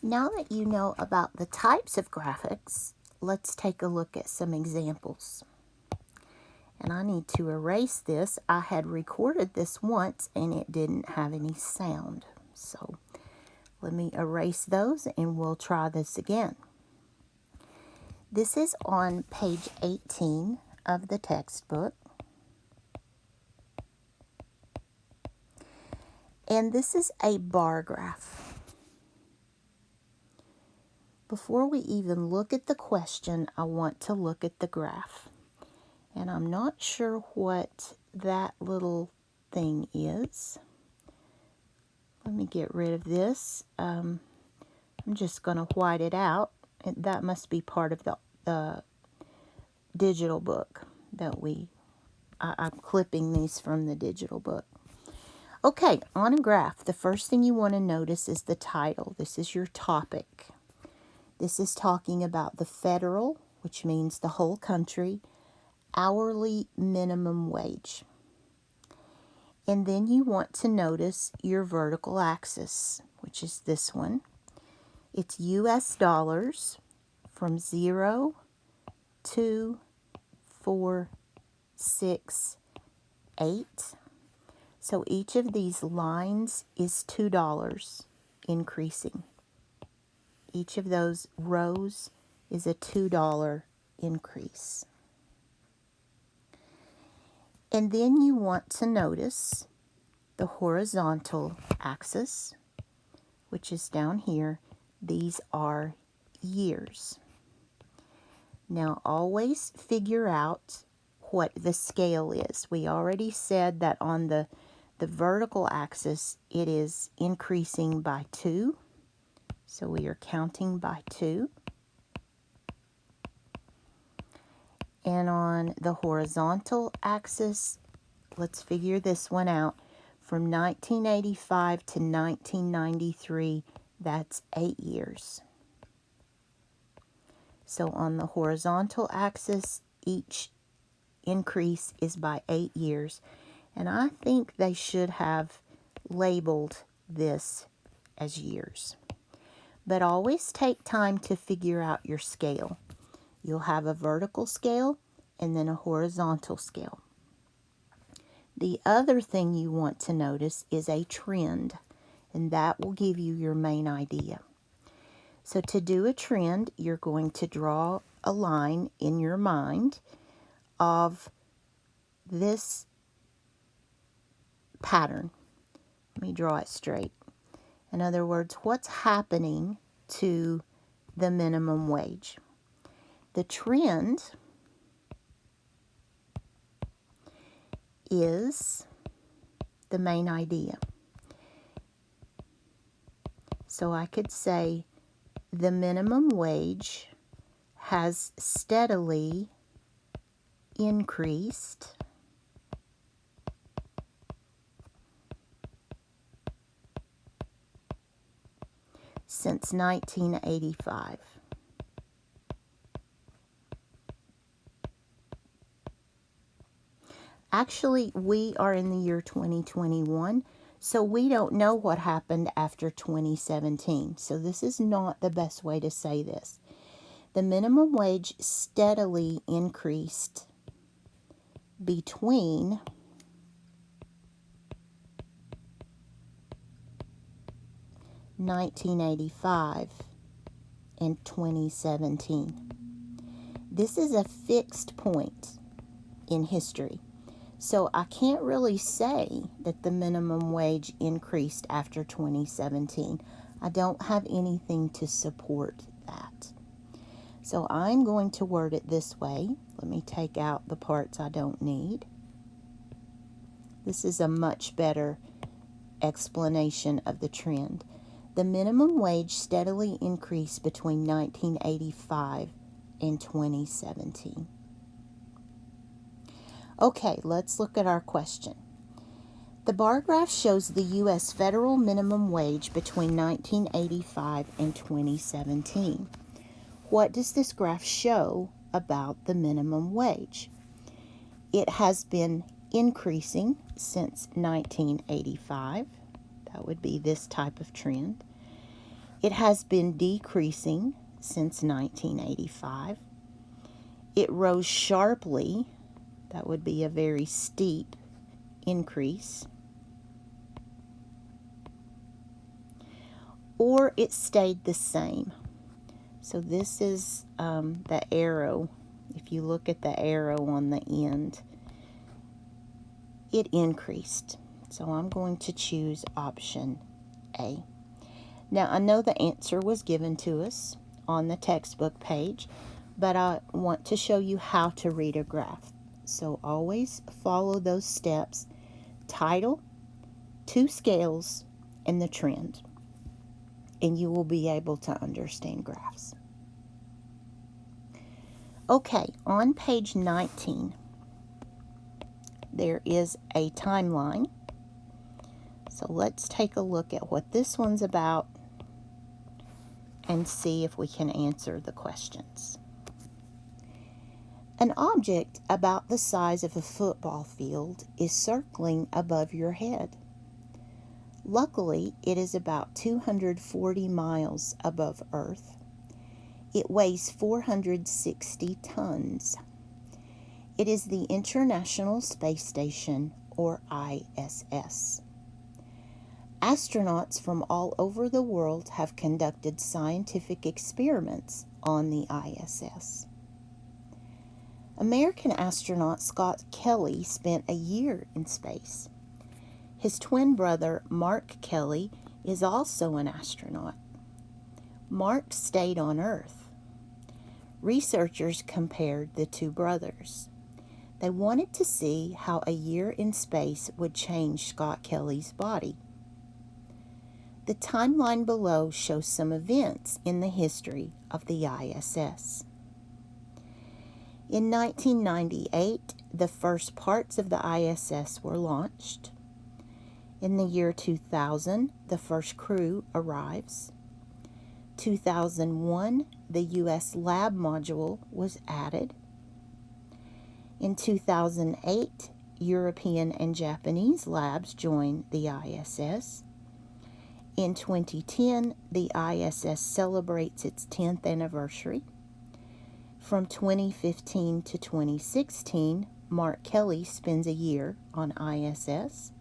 Now that you know about the types of graphics, let's take a look at some examples. And I need to erase this. I had recorded this once and it didn't have any sound. So let me erase those and we'll try this again. This is on page 18 of the textbook. And this is a bar graph. Before we even look at the question, I want to look at the graph. And I'm not sure what that little thing is. Let me get rid of this. I'm just going to white it out. And that must be part of the digital book that I'm clipping these from the digital book. Okay, on a graph, the first thing you want to notice is the title. This is your topic. This is talking about the federal, which means the whole country, hourly minimum wage. And then you want to notice your vertical axis, which is this one. It's US dollars from 0 to 4, 6, 8. So each of these lines is $2 increasing. Each of those rows is a $2 increase. And then you want to notice the horizontal axis, which is down here. These are years. Now always figure out what the scale is. We already said that on the vertical axis it is increasing by 2. So we are counting by 2. And on the horizontal axis, let's figure this one out. From 1985 to 1993, that's 8 years. So on the horizontal axis, each increase is by 8 years. And I think they should have labeled this as years. But always take time to figure out your scale. You'll have a vertical scale and then a horizontal scale. The other thing you want to notice is a trend, and that will give you your main idea. So to do a trend, you're going to draw a line in your mind of this pattern. Let me draw it straight. In other words, what's happening to the minimum wage? The trend is the main idea. So I could say the minimum wage has steadily increased since 1985. Actually, we are in the year 2021, so we don't know what happened after 2017. So this is not the best way to say this. The minimum wage steadily increased between (1985) and 2017. This is a fixed point in history. So I can't really say that the minimum wage increased after 2017. I don't have anything to support that. So I'm going to word it this way. Let me take out the parts I don't need. This is a much better explanation of the trend. The minimum wage steadily increased between 1985 and 2017. Okay, let's look at our question. The bar graph shows the U.S. federal minimum wage between 1985 and 2017. What does this graph show about the minimum wage? It has been increasing since 1985. That would be this type of trend. It has been decreasing since 1985. It rose sharply. That would be a very steep increase. Or it stayed the same. So this is the arrow. If you look at the arrow on the end, it increased. So I'm going to choose option A. Now I know the answer was given to us on the textbook page, but I want to show you how to read a graph. So always follow those steps: title, two scales, and the trend. And you will be able to understand graphs. Okay, on page 19, there is a timeline. So let's take a look at what this one's about and see if we can answer the questions. An object about the size of a football field is circling above your head. Luckily, it is about 240 miles above Earth. It weighs 460 tons. It is the International Space Station, or ISS. Astronauts from all over the world have conducted scientific experiments on the ISS. American astronaut Scott Kelly spent a year in space. His twin brother, Mark Kelly, is also an astronaut. Mark stayed on Earth. Researchers compared the two brothers. They wanted to see how a year in space would change Scott Kelly's body. The timeline below shows some events in the history of the ISS. In 1998, the first parts of the ISS were launched. In the year 2000, the first crew arrives. 2001, the U.S. lab module was added. In 2008, European and Japanese labs joined the ISS. In 2010, the ISS celebrates its 10th anniversary. From 2015 to 2016, Mark Kelly spends a year on ISS.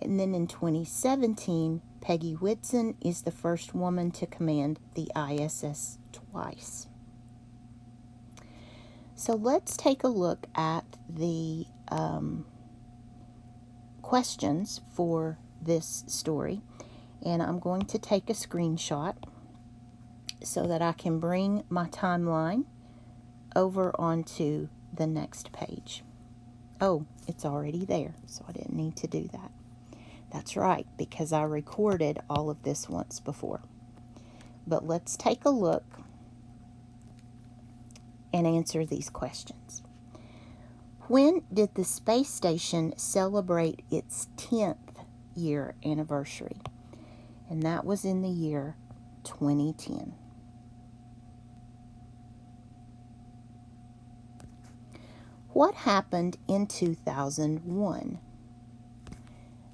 And then in 2017, Peggy Whitson is the first woman to command the ISS twice. So let's take a look at the questions for this story. And I'm going to take a screenshot so that I can bring my timeline over onto the next page. Oh, it's already there, so I didn't need to do that. That's right, because I recorded all of this once before. But let's take a look and answer these questions. When did the space station celebrate its 10th year anniversary? And that was in the year 2010. What happened in 2001?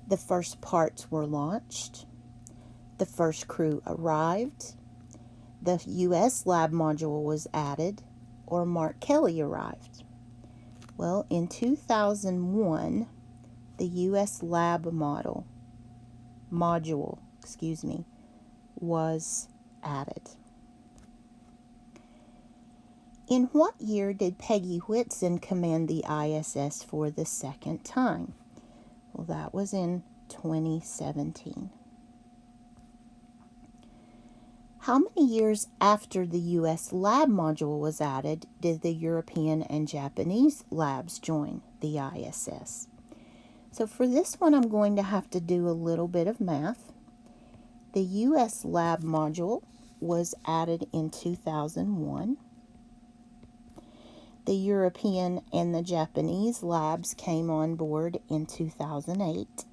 The first parts were launched. The first crew arrived. The U.S. lab module was added, or Mark Kelly arrived. Well, in 2001, the U.S. lab module was added. In what year did Peggy Whitson command the ISS for the second time? Well, that was in 2017. How many years after the U.S. lab module was added did the European and Japanese labs join the ISS? So for this one, I'm going to have to do a little bit of math. The U.S. lab module was added in 2001. The European and the Japanese labs came on board in 2008.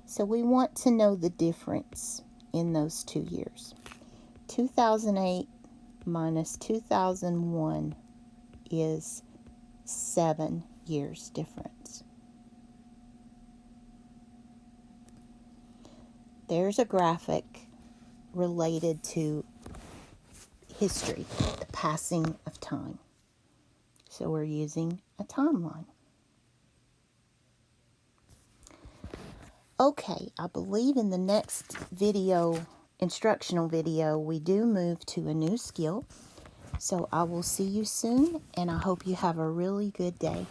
So we want to know the difference in those 2 years. 2008 minus 2001 is 7 years difference. There's a graphic related to history, the passing of time. So we're using a timeline. Okay, I believe in the next video, instructional video, we do move to a new skill. So I will see you soon, and I hope you have a really good day.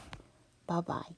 Bye-bye.